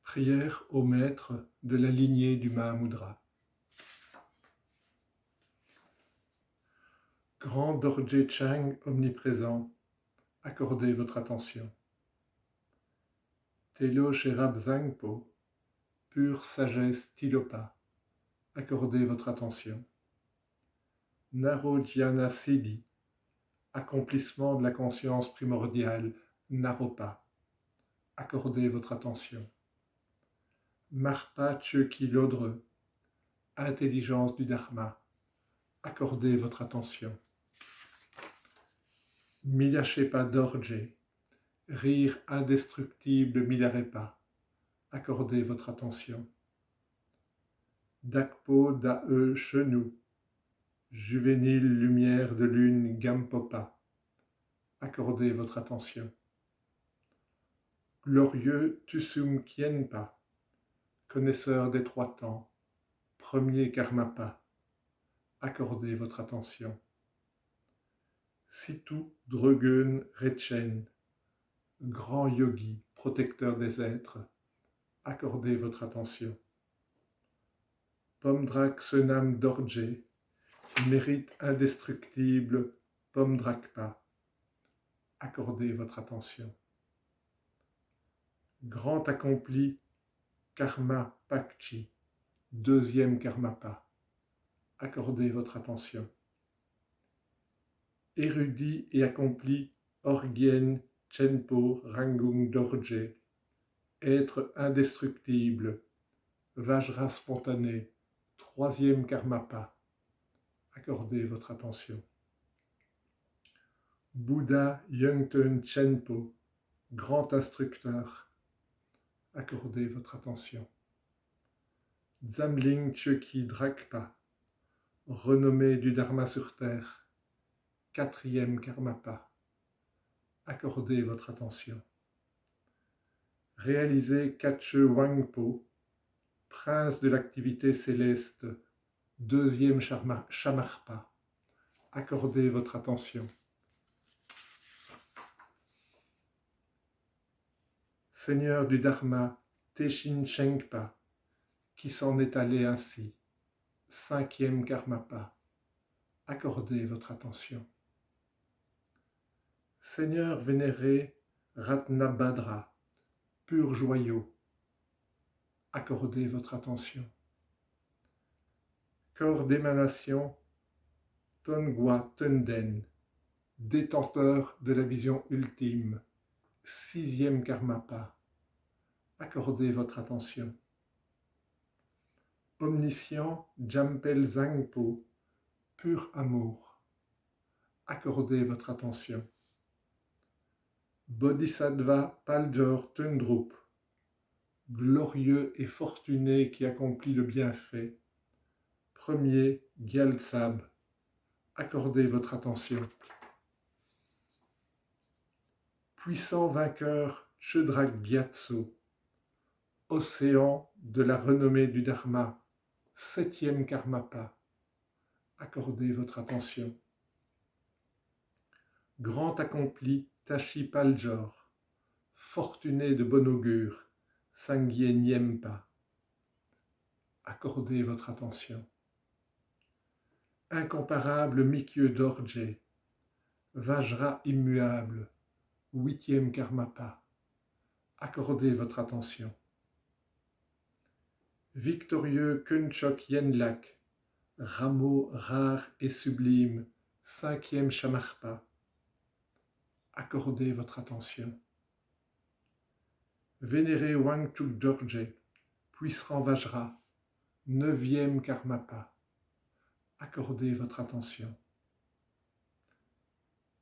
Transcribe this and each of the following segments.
Prière au maître de la lignée du Mahamudra. Grand Dorje Chang omniprésent, accordez votre attention. Telo Sherab Zangpo, pure sagesse Tilopa, accordez votre attention. Naro Dhyana Siddhi, accomplissement de la conscience primordiale Naropa, accordez votre attention. Marpa Chöki Lodre, intelligence du Dharma, accordez votre attention. Milachepa Dorje, rire indestructible Milarepa, accordez votre attention. Dakpo Dae Chenou, juvénile lumière de lune Gampopa, accordez votre attention. Glorieux Tusum Kienpa, connaisseur des trois temps, premier Karmapa, accordez votre attention. Situ Drögen Rechen, grand yogi, protecteur des êtres, accordez votre attention. Pomdrak Senam Dorje, mérite indestructible Pomdrakpa, accordez votre attention. Grand accompli Karma Pakchi, deuxième Karmapa, accordez votre attention. Érudit et accompli Orgyen Chenpo Rangung Dorje, être indestructible, Vajra spontané, troisième Karmapa, accordez votre attention. Bouddha Yungten Chenpo, grand instructeur, accordez votre attention. Zamling Chöki Drakpa, renommé du Dharma sur terre, quatrième Karmapa, accordez votre attention. Réalisez Kache Wangpo, prince de l'activité céleste, deuxième Shamarpa, accordez votre attention. Seigneur du Dharma, Teshin Shengpa, qui s'en est allé ainsi, cinquième Karmapa, accordez votre attention. Seigneur vénéré Ratnabhadra, pur joyau, accordez votre attention. Corps d'émanation, Tongwa Tenden, détenteur de la vision ultime, sixième Karmapa, accordez votre attention. Omniscient Jampel Zangpo, pur amour, accordez votre attention. Bodhisattva Paljor Tundrup, glorieux et fortuné qui accomplit le bienfait, premier Gyaltsab, accordez votre attention. Puissant vainqueur Chödrak Gyatso, océan de la renommée du Dharma, septième Karmapa, accordez votre attention. Grand accompli Tashi Paljor, fortuné de bon augure, Sangye Nyempa, accordez votre attention. Incomparable Mikye Dorje, Vajra immuable, huitième Karmapa, accordez votre attention. Victorieux Kunchok Yenlak, rameau rare et sublime, cinquième Shamarpa, accordez votre attention. Vénéré Wangchuk Dorje, puissant Vajra, neuvième Karmapa, accordez votre attention.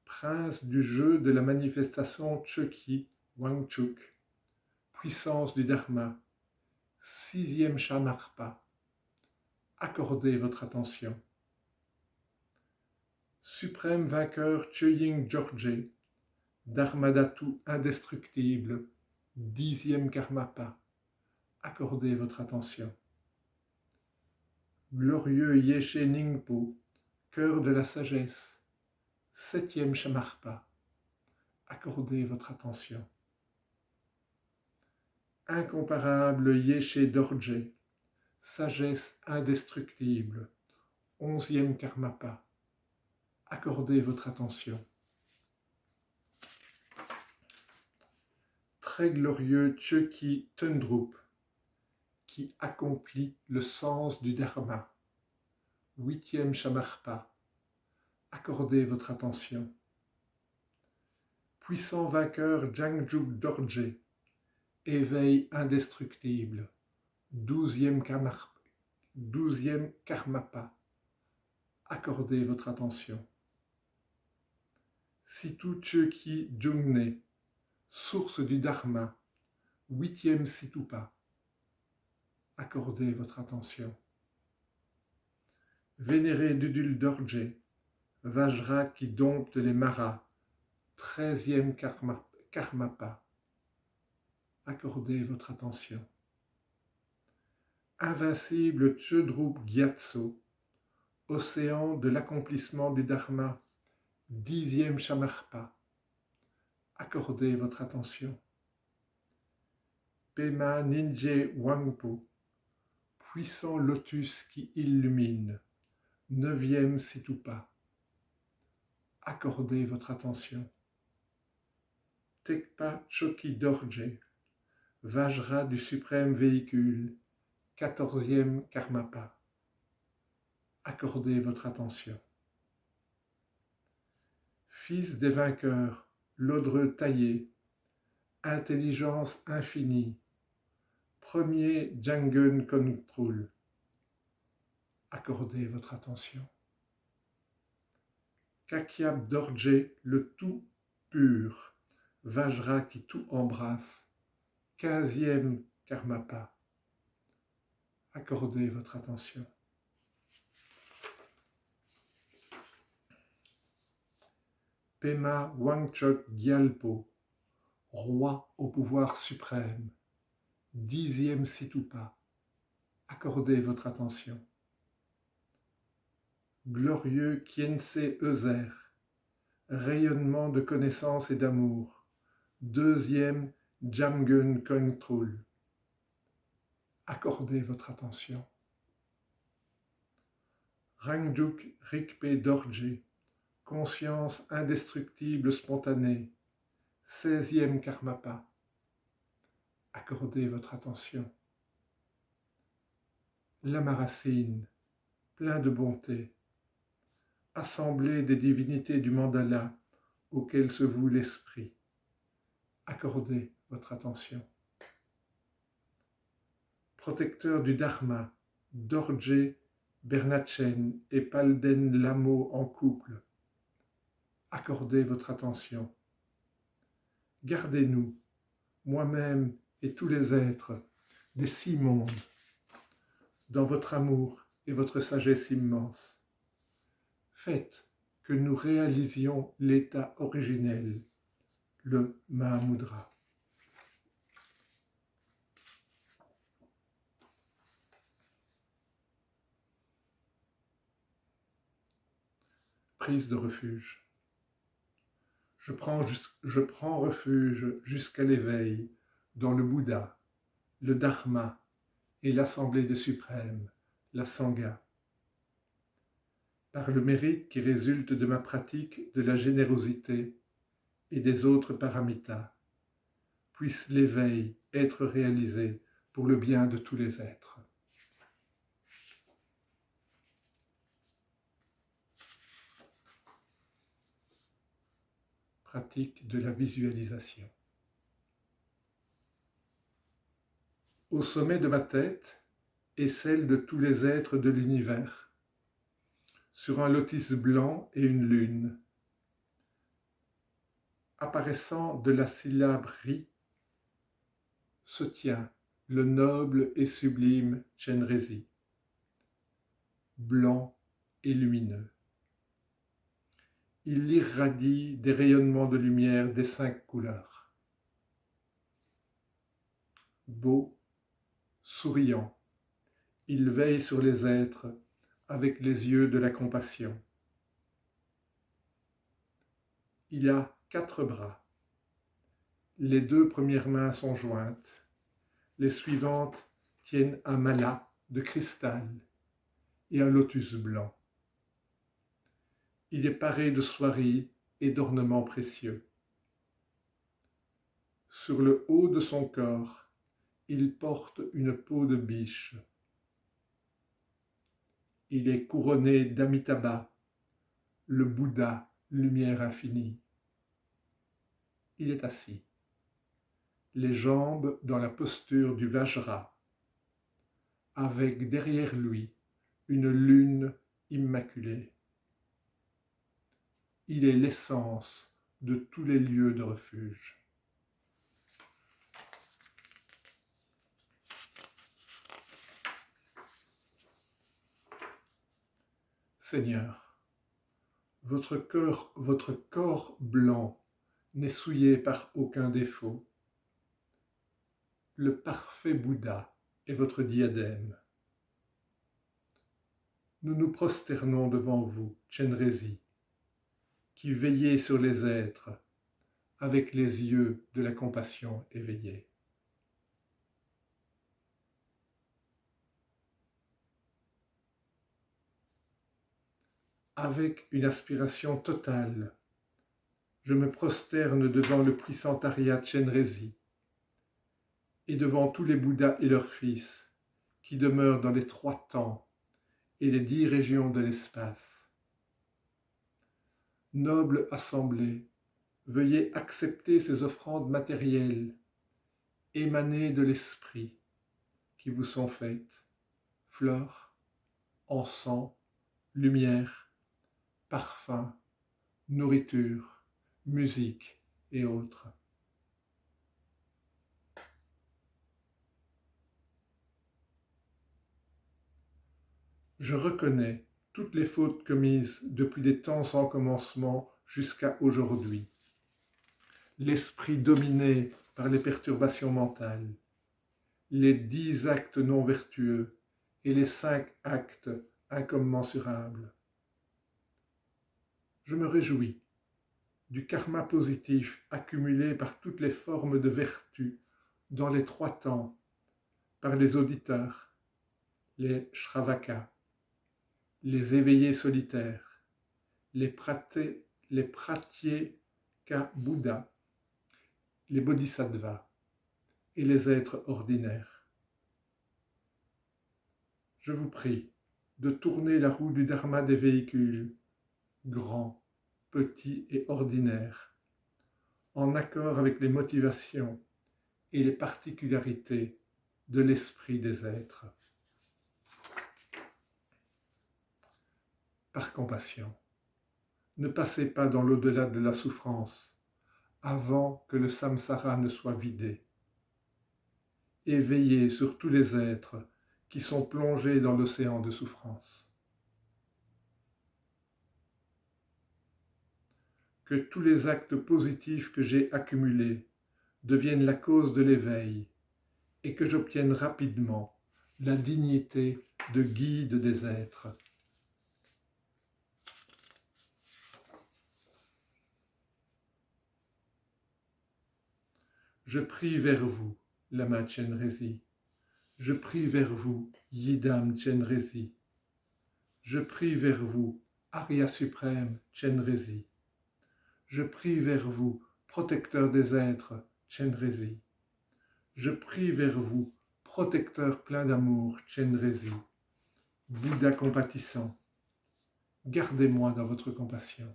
Prince du jeu de la manifestation Chöki Wangchuk, puissance du Dharma, sixième Shamarpa, accordez votre attention. Suprême vainqueur Chöying Dorje, Dharmadhatu indestructible, dixième Karmapa, accordez votre attention. Glorieux Yeshe Ningpo, cœur de la sagesse, septième Shamarpa, accordez votre attention. incomparable Yeshe Dorje, sagesse indestructible, 11e Karmapa, accordez votre attention. Très glorieux Chökyi Tundrup, qui accomplit le sens du Dharma, 8e Shamarpa, accordez votre attention. Puissant vainqueur Jangjuk Dorje, éveil indestructible, 12e Karmapa, accordez votre attention. Situ Chökyi Jungne, source du Dharma, 8e Situpa, accordez votre attention. Vénéré Dudul Dorje, Vajra qui dompte les maras, 13e Karmapa, accordez votre attention. Invincible Chödrup Gyatso, océan de l'accomplissement du Dharma, 10e Shamarpa, accordez votre attention. Pema Ninje Wangpo, puissant lotus qui illumine, 9e Situpa, accordez votre attention. Tekpa Chökyi Dorje, Vajra du suprême véhicule, 14e Karmapa, accordez votre attention. Fils des vainqueurs, l'Audreux taillé, intelligence infinie, premier Jangen Kontrul, accordez votre attention. Kakyab Dorje, le tout pur, Vajra qui tout embrasse, 15e Karmapa, accordez votre attention. Pema Wangchok Gyalpo, roi au pouvoir suprême, 10e Situpa, accordez votre attention. Glorieux Khyentse Euser, rayonnement de connaissance et d'amour, 2e Jamgun Kongtrul, accordez votre attention. Rangjuk Rigpe Dorje, conscience indestructible spontanée, 16e Karmapa, accordez votre attention. L'amaracine, plein de bonté, assemblée des divinités du mandala auquel se voue l'esprit, accordez votre attention. Protecteur du Dharma, Dorje Bernachen et Palden Lamo en couple, accordez votre attention. Gardez-nous, moi-même et tous les êtres des 6 mondes, dans votre amour et votre sagesse immense. Faites que nous réalisions l'état originel, le Mahamudra. Prise de refuge. Je prends refuge jusqu'à l'éveil dans le Bouddha, le Dharma et l'Assemblée des Suprêmes, la Sangha. Par le mérite qui résulte de ma pratique de la générosité et des autres paramitas, puisse l'éveil être réalisé pour le bien de tous les êtres. Pratique de la visualisation. Au sommet de ma tête et celle de tous les êtres de l'univers, sur un lotus blanc et une lune, apparaissant de la syllabe Ri, se tient le noble et sublime Chenrezi, blanc et lumineux. Il irradie des rayonnements de lumière des 5 couleurs. Beau, souriant, il veille sur les êtres avec les yeux de la compassion. Il a 4 bras. Les 2 premières mains sont jointes, Les suivantes tiennent un mala de cristal et un lotus blanc. Il est paré de soieries et d'ornements précieux. Sur le haut de son corps, il porte une peau de biche. Il est couronné d'Amitabha, le Bouddha, lumière infinie. Il est assis, les jambes dans la posture du Vajra, avec derrière lui une lune immaculée. Il est l'essence de tous les lieux de refuge. Seigneur, votre corps blanc n'est souillé par aucun défaut. Le parfait Bouddha est votre diadème. Nous nous prosternons devant vous, Chenrezig, qui veillez sur les êtres avec les yeux de la compassion éveillée. Avec une aspiration totale, je me prosterne devant le puissant Arya Chenrezig et devant tous les Bouddhas et leurs fils qui demeurent dans les 3 temps et les 10 régions de l'espace. Noble assemblée, veuillez accepter ces offrandes matérielles émanées de l'esprit qui vous sont faites, fleurs, encens, lumière, parfum, nourriture, musique et autres. Je reconnais toutes les fautes commises depuis des temps sans commencement jusqu'à aujourd'hui. L'esprit dominé par les perturbations mentales, les 10 actes non vertueux et les 5 actes incommensurables. Je me réjouis du karma positif accumulé par toutes les formes de vertu dans les 3 temps, par les auditeurs, les Shravakas, les éveillés solitaires, les Pratyeka Bouddha, les Bodhisattvas et les êtres ordinaires. Je vous prie de tourner la roue du dharma des véhicules, grands, petits et ordinaires, en accord avec les motivations et les particularités de l'esprit des êtres. Par compassion, ne passez pas dans l'au-delà de la souffrance avant que le samsara ne soit vidé. Et veillez sur tous les êtres qui sont plongés dans l'océan de souffrance. Que tous les actes positifs que j'ai accumulés deviennent la cause de l'éveil et que j'obtienne rapidement la dignité de guide des êtres. Je prie vers vous, Lama Chenrezig. Je prie vers vous, Yidam Chenrezig. Je prie vers vous, Arya suprême Chenrezig. Je prie vers vous, protecteur des êtres Chenrezig. Je prie vers vous, protecteur plein d'amour Chenrezig. Bouddha compatissant, gardez-moi dans votre compassion.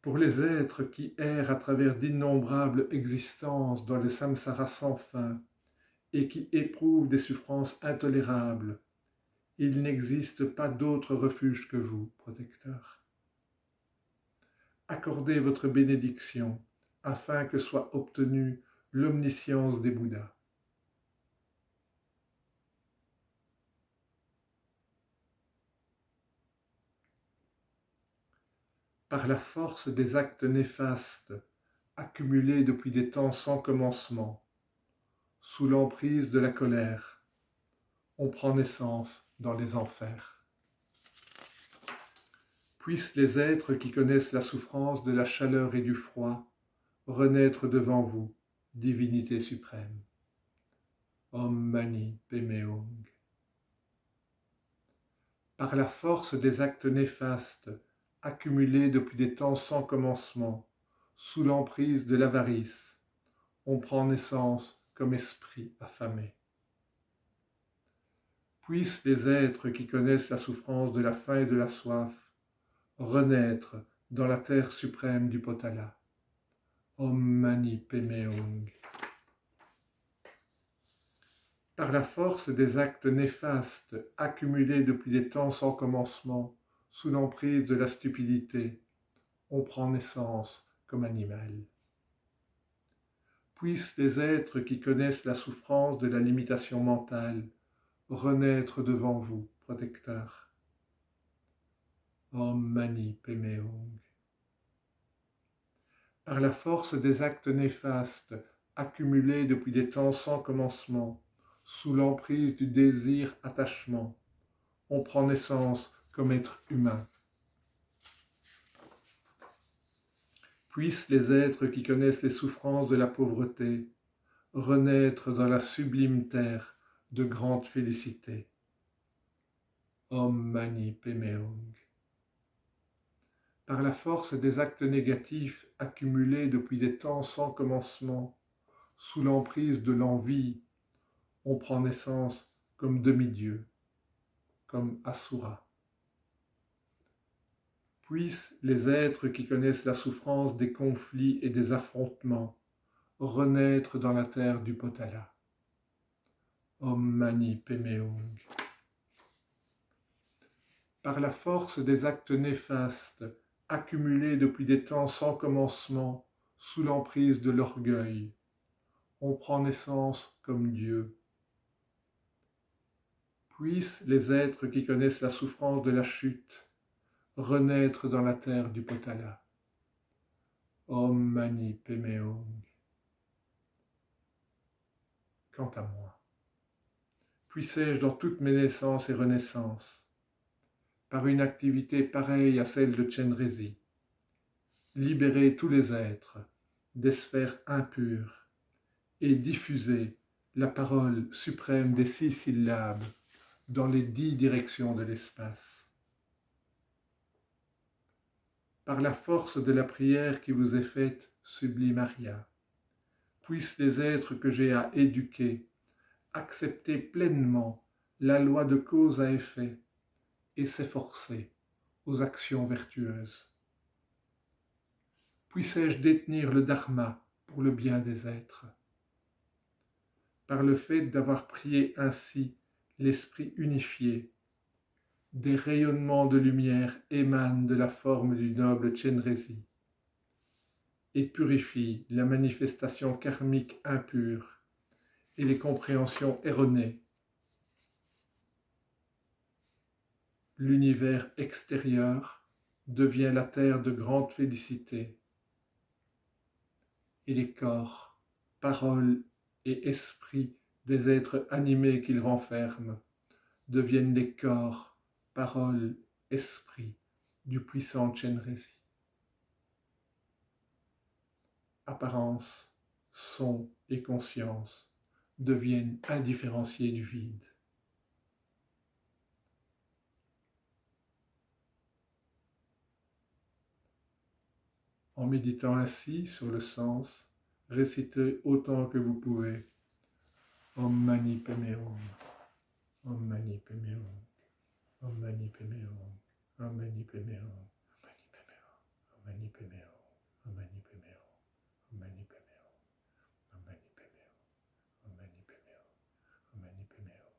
Pour les êtres qui errent à travers d'innombrables existences dans le samsara sans fin et qui éprouvent des souffrances intolérables, il n'existe pas d'autre refuge que vous, protecteur. Accordez votre bénédiction afin que soit obtenue l'omniscience des Bouddhas. Par la force des actes néfastes accumulés depuis des temps sans commencement, sous l'emprise de la colère, on prend naissance dans les enfers. Puissent les êtres qui connaissent la souffrance de la chaleur et du froid renaître devant vous divinité suprême. Om Mani Padme Hum. Par la force des actes néfastes, accumulés depuis des temps sans commencement, sous l'emprise de l'avarice, on prend naissance comme esprit affamé. Puissent les êtres qui connaissent la souffrance de la faim et de la soif renaître dans la terre suprême du Potala. Om Mani Padme Hum. Par la force des actes néfastes accumulés depuis des temps sans commencement, sous l'emprise de la stupidité, on prend naissance comme animal. Puissent les êtres qui connaissent la souffrance de la limitation mentale renaître devant vous, protecteur. Om Mani Padme Hum. Par la force des actes néfastes accumulés depuis des temps sans commencement, sous l'emprise du désir attachement, on prend naissance comme être humain. Puissent les êtres qui connaissent les souffrances de la pauvreté renaître dans la sublime terre de grande félicité. Om Mani Padme Hum. Par la force des actes négatifs accumulés depuis des temps sans commencement, sous l'emprise de l'envie, on prend naissance comme demi-dieu, comme Asura. Puissent les êtres qui connaissent la souffrance des conflits et des affrontements renaître dans la terre du Potala. Om Mani Padme Hum. Par la force des actes néfastes accumulés depuis des temps sans commencement, sous l'emprise de l'orgueil, on prend naissance comme Dieu. Puissent les êtres qui connaissent la souffrance de la chute renaître dans la terre du Potala. Om Mani Padme Hum. Quant à moi, puissais-je dans toutes mes naissances et renaissances, par une activité pareille à celle de Chenrezig, libérer tous les êtres des sphères impures et diffuser la parole suprême des 6 syllabes dans les 10 directions de l'espace. Par la force de la prière qui vous est faite, sublime Arya, puissent les êtres que j'ai à éduquer accepter pleinement la loi de cause à effet et s'efforcer aux actions vertueuses. Puissais-je détenir le dharma pour le bien des êtres. Par le fait d'avoir prié ainsi l'esprit unifié, des rayonnements de lumière émanent de la forme du noble Chenrezig et purifient la manifestation karmique impure et les compréhensions erronées. L'univers extérieur devient la terre de grande félicité et les corps, paroles et esprits des êtres animés qu'il renferme deviennent les corps, paroles, esprits du puissant Chenrezig. Apparence, son et conscience deviennent indifférenciés du vide. En méditant ainsi sur le sens, récitez autant que vous pouvez Om Mani Padme Hum, Om Mani Padme Hum, Om Mani Padme Hum, Om Mani Padme Hum, Om Mani Padme Hum, Om Mani Padme Hum, Om Mani Padme Hum, Om Mani Padme Hum, Om Mani Padme Hum, Om Mani Padme Hum.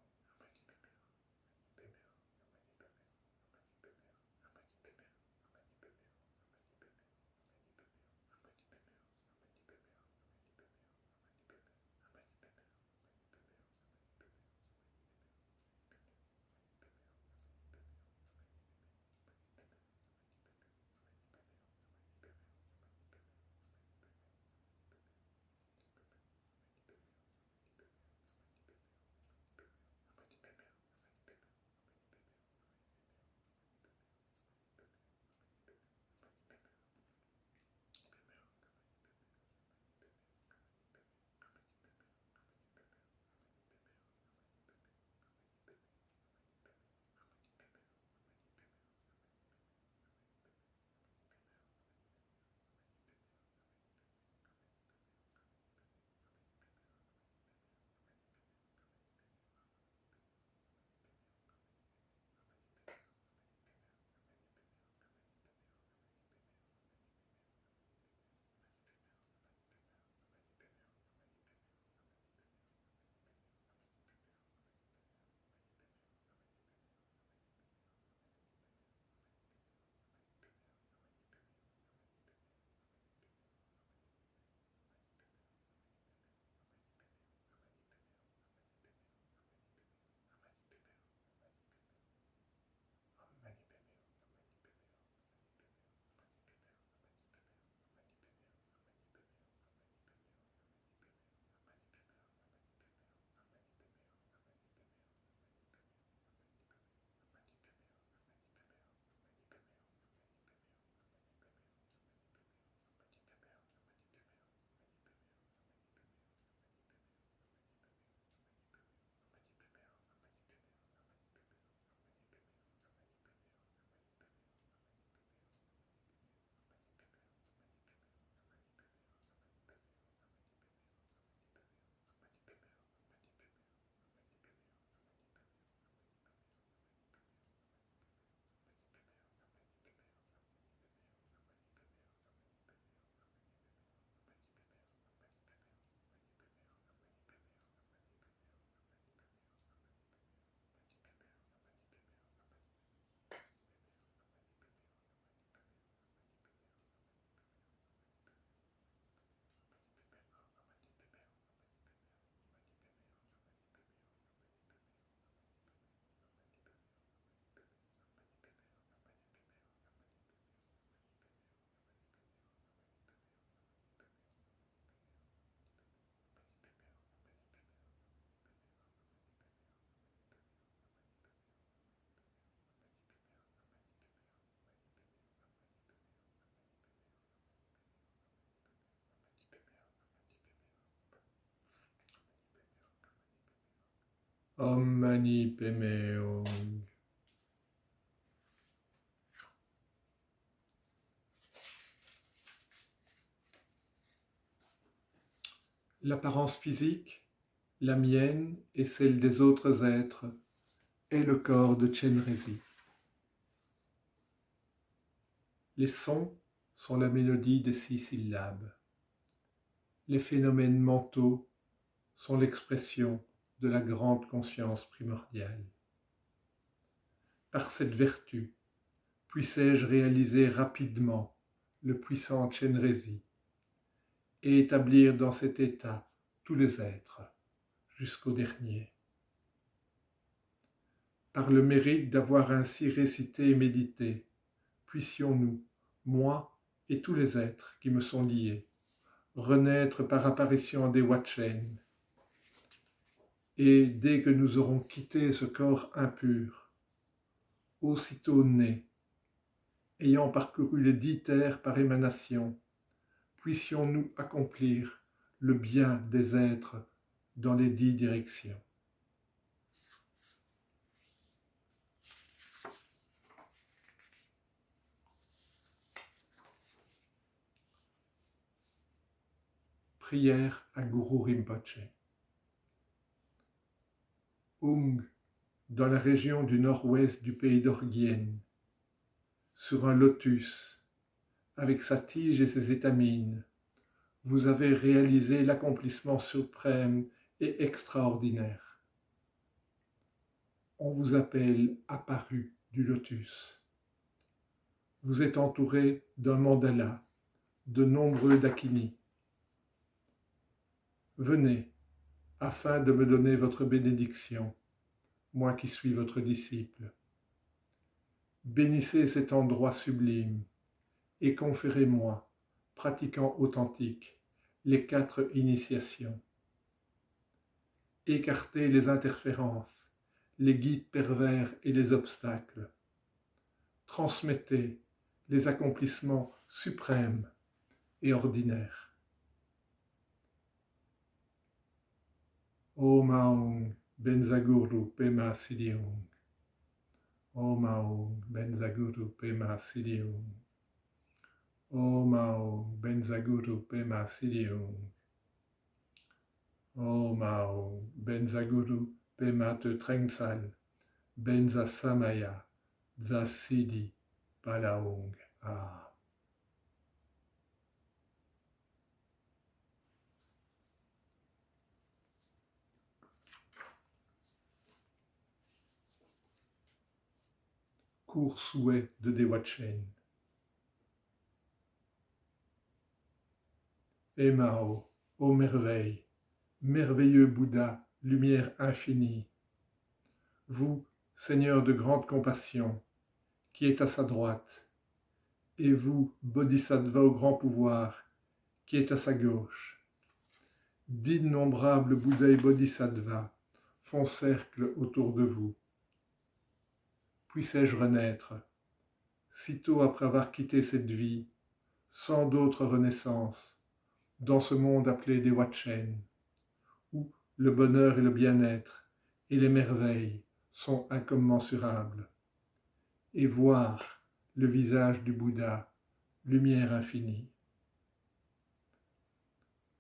Om Mani Padme Hum. L'apparence physique, la mienne et celle des autres êtres, est le corps de Chenrezig. Les sons sont la mélodie des 6 syllabes. Les phénomènes mentaux sont l'expression de la grande conscience primordiale. Par cette vertu, puissais-je réaliser rapidement le puissant Chenrezig et établir dans cet état tous les êtres, jusqu'au dernier. Par le mérite d'avoir ainsi récité et médité, puissions-nous, moi et tous les êtres qui me sont liés, renaître par apparition des Watchen, et dès que nous aurons quitté ce corps impur, aussitôt nés, ayant parcouru les 10 terres par émanation, puissions-nous accomplir le bien des êtres dans les 10 directions. Prière à Guru Rinpoche. Ung, dans la région du nord-ouest du pays d'Orgyen, sur un lotus, avec sa tige et ses étamines, vous avez réalisé l'accomplissement suprême et extraordinaire. On vous appelle apparu du lotus. Vous êtes entouré d'un mandala, de nombreux dakinis. Venez, afin de me donner votre bénédiction, moi qui suis votre disciple. Bénissez cet endroit sublime et conférez-moi, pratiquant authentique, les 4 initiations. Écartez les interférences, les guides pervers et les obstacles. Transmettez les accomplissements suprêmes et ordinaires. Om Aung Benzaguru Pema Siddhiung. Om Aung Benzaguru Pema Siddhiung. Om Aung Benzaguru Pema Siddhiung. Om Aung Benzaguru Pema Te Trengsal. Benza Samaya. Zasidi Palaung. Ah. Court souhait de Dewatchen. Emao, ô merveille, merveilleux Bouddha, lumière infinie, vous, Seigneur de grande compassion, qui êtes à sa droite, et vous, Bodhisattva au grand pouvoir, qui êtes à sa gauche, d'innombrables Bouddhas et Bodhisattvas font cercle autour de vous. Puissais-je renaître, sitôt après avoir quitté cette vie, sans d'autre renaissance, dans ce monde appelé des Watchen, où le bonheur et le bien-être et les merveilles sont incommensurables, et voir le visage du Bouddha, lumière infinie.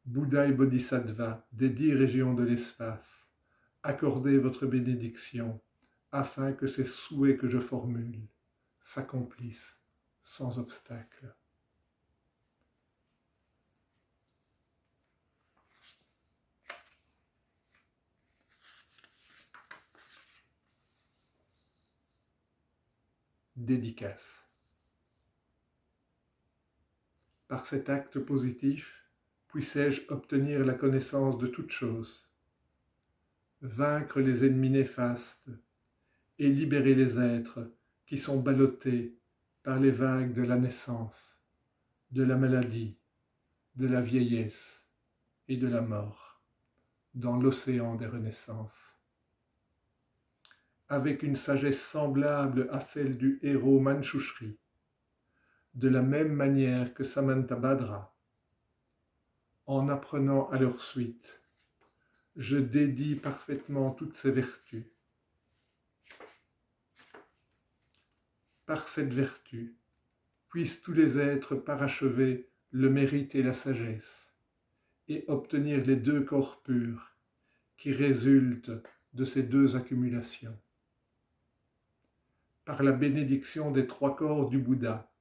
Bouddha et Bodhisattva des 10 régions de l'espace, accordez votre bénédiction afin que ces souhaits que je formule s'accomplissent sans obstacle. Dédicace. Par cet acte positif, puissais-je obtenir la connaissance de toutes choses, vaincre les ennemis néfastes et libérer les êtres qui sont ballottés par les vagues de la naissance, de la maladie, de la vieillesse et de la mort, dans l'océan des renaissances. Avec une sagesse semblable à celle du héros Manchushri, de la même manière que Samantabhadra, en apprenant à leur suite, je dédie parfaitement toutes ces vertus. Par cette vertu, puissent tous les êtres parachever le mérite et la sagesse, et obtenir les 2 corps purs qui résultent de ces 2 accumulations. Par la bénédiction des 3 corps du Bouddha,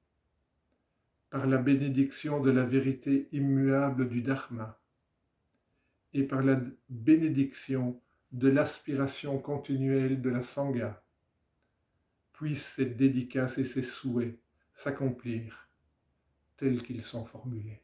par la bénédiction de la vérité immuable du Dharma, et par la bénédiction de l'aspiration continuelle de la Sangha, puissent ces dédicaces et ces souhaits s'accomplir tels qu'ils sont formulés.